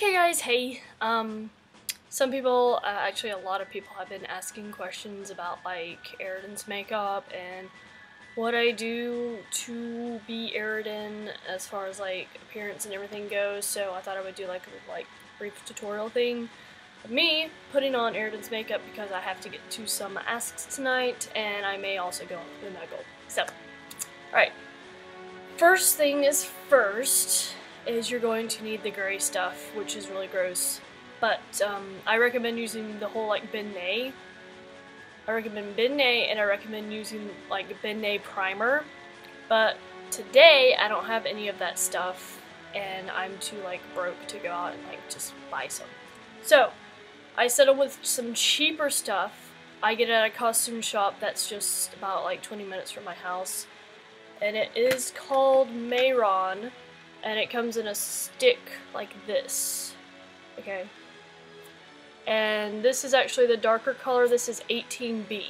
Okay guys, hey. Some people, actually a lot of people have been asking questions about like Eridan's makeup and what I do to be Eridan as far as like appearance and everything goes, so I thought I would do like a brief tutorial thing of me putting on Eridan's makeup because I have to get to some asks tonight and I may also go to the Nuggle. So, alright. First thing is first is you're going to need the gray stuff, which is really gross. But I recommend using the whole like beignet. I recommend beignet and I recommend using like beignet primer. But today I don't have any of that stuff and I'm too like broke to go out and like just buy some. So I settled with some cheaper stuff. I get it at a costume shop that's just about like 20 minutes from my house. And it is called Mayron, and it comes in a stick like this, okay? And this is actually the darker color, this is 18B.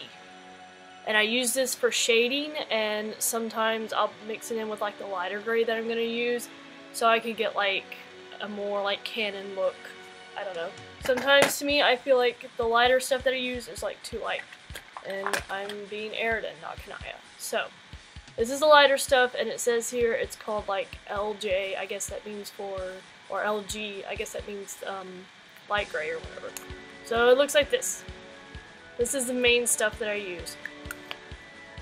And I use this for shading, and sometimes I'll mix it in with like the lighter gray that I'm gonna use, so I could get like a more like canon look, I don't know. Sometimes to me, I feel like the lighter stuff that I use is like too light, and I'm being Eridan, not Kanaya, so. This is the lighter stuff, and it says here it's called like LJ, I guess that means for, or LG, I guess that means light gray or whatever. So it looks like this. This is the main stuff that I use.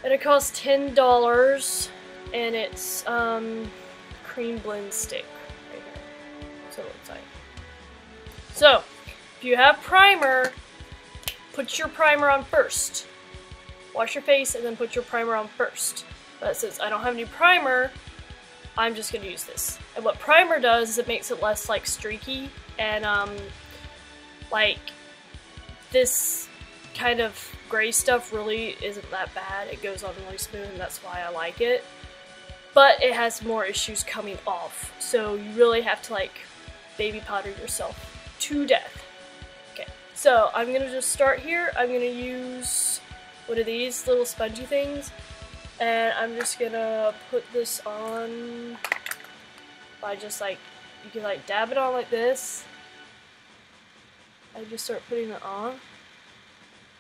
And it costs $10, and it's cream blend stick right here. So it looks like. So, if you have primer, put your primer on first. Wash your face and then put your primer on first. But since I don't have any primer, I'm just going to use this. And what primer does is it makes it less like streaky, and like this kind of gray stuff really isn't that bad. It goes on really smooth and that's why I like it. But it has more issues coming off, so you really have to like baby powder yourself to death. Okay, so I'm going to just start here. I'm going to use one of these little spongy things. And I'm just gonna put this on by just like, you can like dab it on like this. I just start putting it on.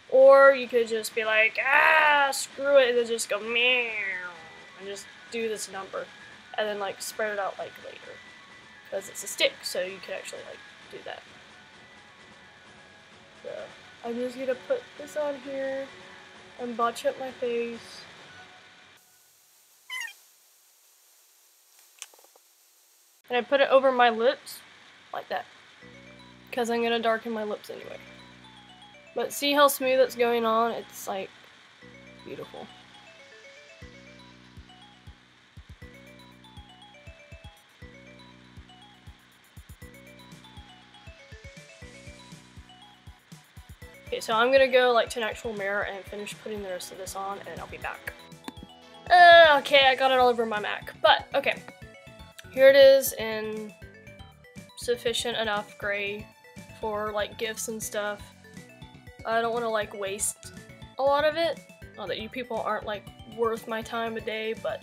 Or you could just be like, ah, screw it, and then just go meow, and just do this number. And then like spread it out like later. Because it's a stick, so you can actually like do that. So I'm just gonna put this on here and botch up my face. And I put it over my lips, like that, because I'm going to darken my lips anyway. But see how smooth it's going on? It's like, beautiful. Okay, so I'm going to go like to an actual mirror and finish putting the rest of this on, and I'll be back. Okay, I got it all over my Mac, but okay. Here it is in sufficient enough gray for like gifts and stuff. I don't want to like waste a lot of it. Not that you people aren't like worth my time a day, but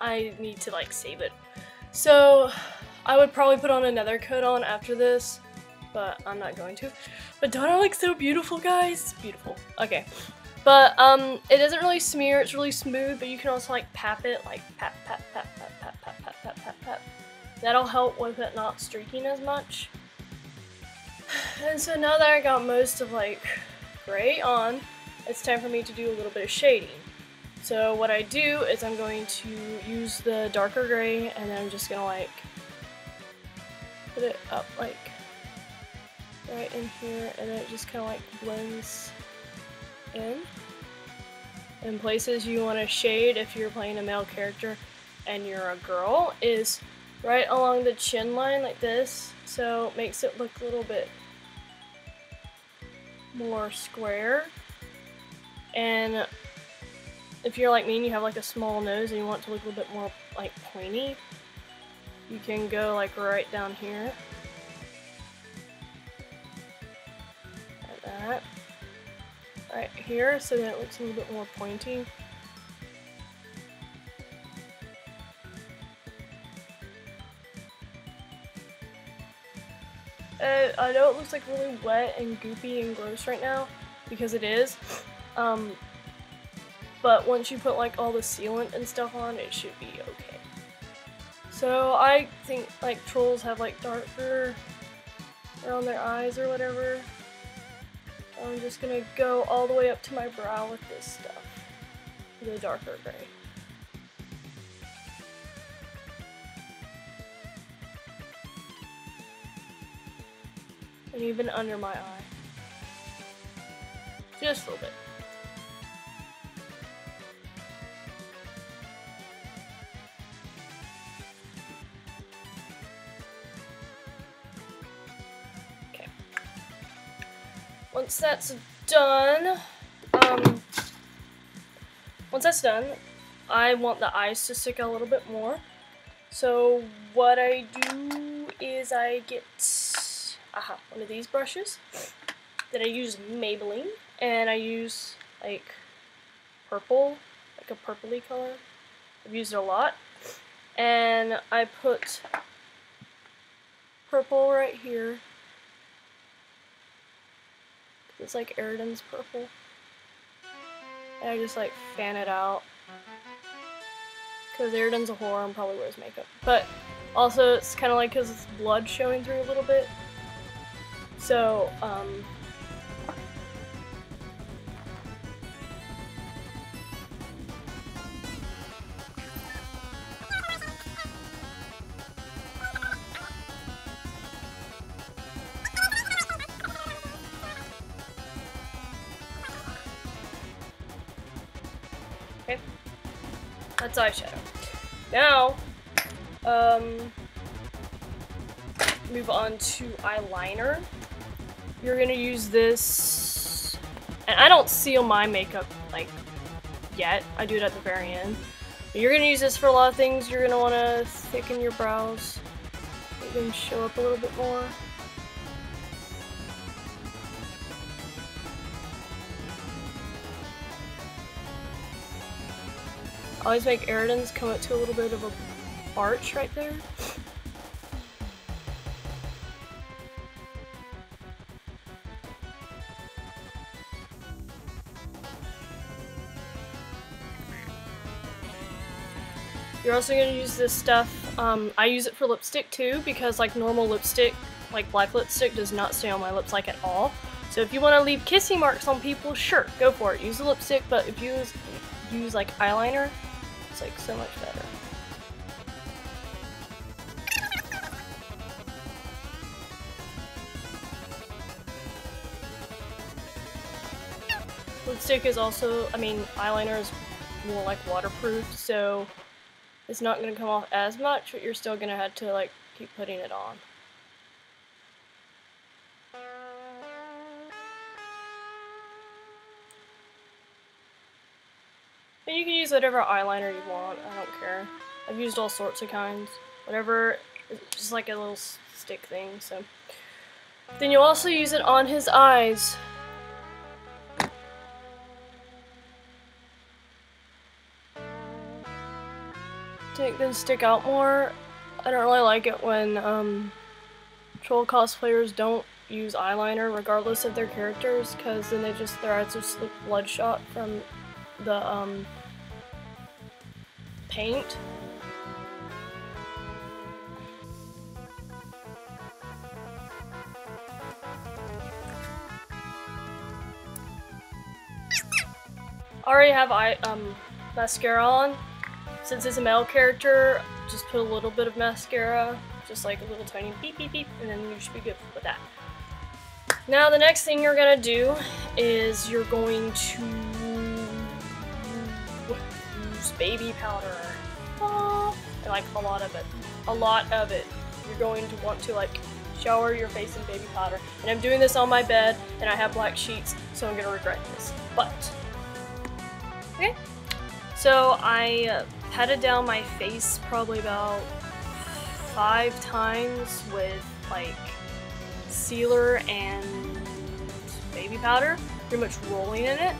I need to like save it. So I would probably put on another coat on after this, but I'm not going to. But don't I look so beautiful, guys? Beautiful. Okay. But, it doesn't really smear, it's really smooth, but you can also, like, pap it, like, pap, pap, pap, pap, pap, pap, pap, pap, pap, pap. That'll help with it not streaking as much. And so now that I got most of, like, gray on, it's time for me to do a little bit of shading. So what I do is I'm going to use the darker gray, and then I'm just gonna, like, put it up, like, right in here, and then it just kind of, like, blends in places you want to shade if you're playing a male character and you're a girl is right along the chin line like this, so it makes it look a little bit more square. And if you're like me and you have like a small nose and you want it to look a little bit more like pointy, you can go like right down here like that. Right here, so that it looks a little bit more pointy. I know it looks like really wet and goopy and gross right now, because it is. But once you put like all the sealant and stuff on, it should be okay. So I think like trolls have like darker around their eyes or whatever. I'm just gonna go all the way up to my brow with this stuff, the darker gray. And even under my eye. Just a little bit. Okay. Once that's done, I want the eyes to stick out a little bit more. So what I do is I get one of these brushes that I use Maybelline, and I use like purple, like a purpley color. I've used it a lot, and I put purple right here. It's like Eridan's purple, and I just like fan it out because Eridan's a whore and probably wears makeup, but also it's kind of like because it's blood showing through a little bit. So, okay, that's eyeshadow. Now, move on to eyeliner. You're gonna use this, and I don't seal my makeup like yet. I do it at the very end. But you're gonna use this for a lot of things. You're gonna want to thicken your brows, make them show up a little bit more. I always make Eridan's come up to a little bit of a arch right there. You're also going to use this stuff, I use it for lipstick too, because like normal lipstick, like black lipstick, does not stay on my lips like at all. So if you want to leave kissing marks on people, sure, go for it. Use the lipstick, but if you use like eyeliner, it's like so much better. Lipstick is also, eyeliner is more like waterproof, so it's not going to come off as much, but you're still going to have to like keep putting it on. And you can use whatever eyeliner you want, I don't care. I've used all sorts of kinds. Whatever, it's just like a little stick thing, so. Then you'll also use it on his eyes. To make them stick out more. I don't really like it when troll cosplayers don't use eyeliner regardless of their characters, because then their eyes just look bloodshot from the paint. I already have mascara on. Since it's a male character, just put a little bit of mascara, just like a little tiny beep beep beep, and then you should be good with that. Now the next thing you're gonna do is you're going to use baby powder. And like a lot of it. A lot of it. You're going to want to like shower your face in baby powder. And I'm doing this on my bed, and I have black sheets, so I'm gonna regret this. But, okay. So I patted down my face probably about 5 times with like sealer and baby powder, pretty much rolling in it.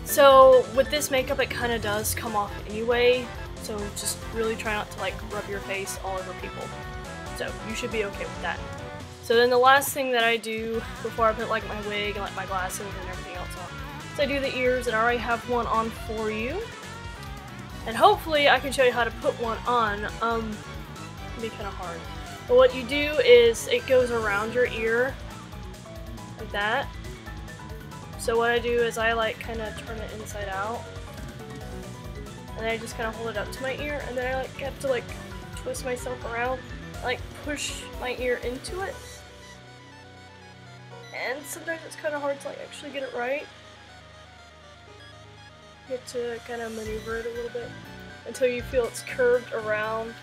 So with this makeup it kind of does come off anyway, so just really try not to like rub your face all over people. So you should be okay with that. So then the last thing that I do before I put like my wig and like my glasses and everything else on, is I do the ears, and I already have one on for you. And hopefully I can show you how to put one on. It'd be kind of hard. But what you do is it goes around your ear like that. So what I do is I like kind of turn it inside out, and I just kind of hold it up to my ear, and then I like have to like twist myself around, like push my ear into it. And sometimes it's kind of hard to like actually get it right. You have to kind of maneuver it a little bit until you feel it's curved around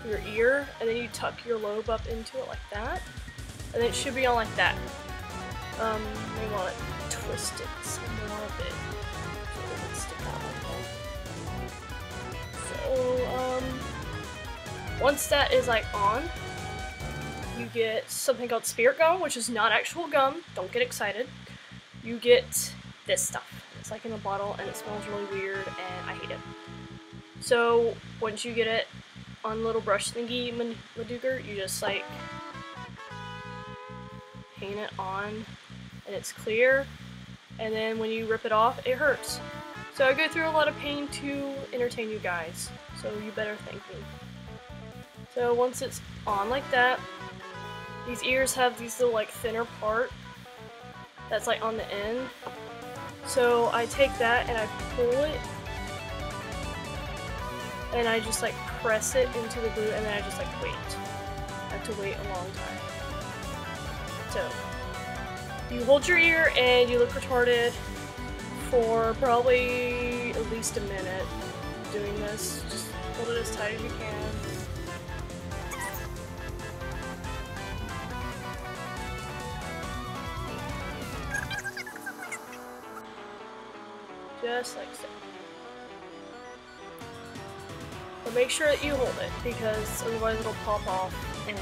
your ear, and then you tuck your lobe up into it like that, and then it should be on like that. You want to twist it some more a bit so it doesn't stick out like that. So, once that is like on, you get something called spirit gum, which is not actual gum. Don't get excited. You get this stuff. It's like in a bottle, and it smells really weird, and I hate it. So once you get it on a little brush thingy Madougar, you just like paint it on, and it's clear. And then when you rip it off, it hurts. So I go through a lot of pain to entertain you guys. So you better thank me. So once it's on like that, these ears have these little like thinner part that's like on the end. So I take that and I pull it, and I just like press it into the glue, and then I just like wait. I have to wait a long time. So you hold your ear and you look retarded for probably at least a minute doing this. Just hold it as tight as you can. Just like so. But make sure that you hold it, because otherwise it'll pop off, and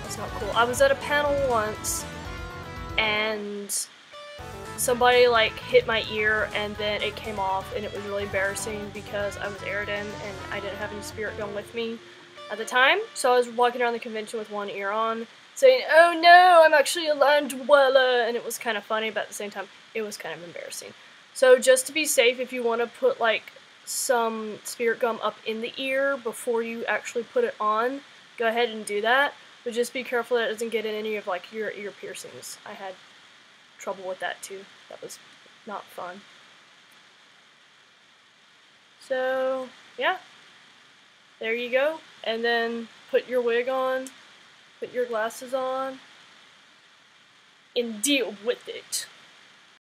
that's not cool. I was at a panel once, and somebody like hit my ear, and then it came off, and it was really embarrassing because I was Eridan and I didn't have any spirit gum with me at the time. So I was walking around the convention with one ear on, saying, "Oh no, I'm actually a land dweller," and it was kind of funny, but at the same time, it was kind of embarrassing. So just to be safe, if you want to put like some spirit gum up in the ear before you actually put it on, go ahead and do that. But just be careful that it doesn't get in any of like your ear piercings. I had trouble with that too. That was not fun. So yeah, there you go. And then put your wig on, put your glasses on, and deal with it.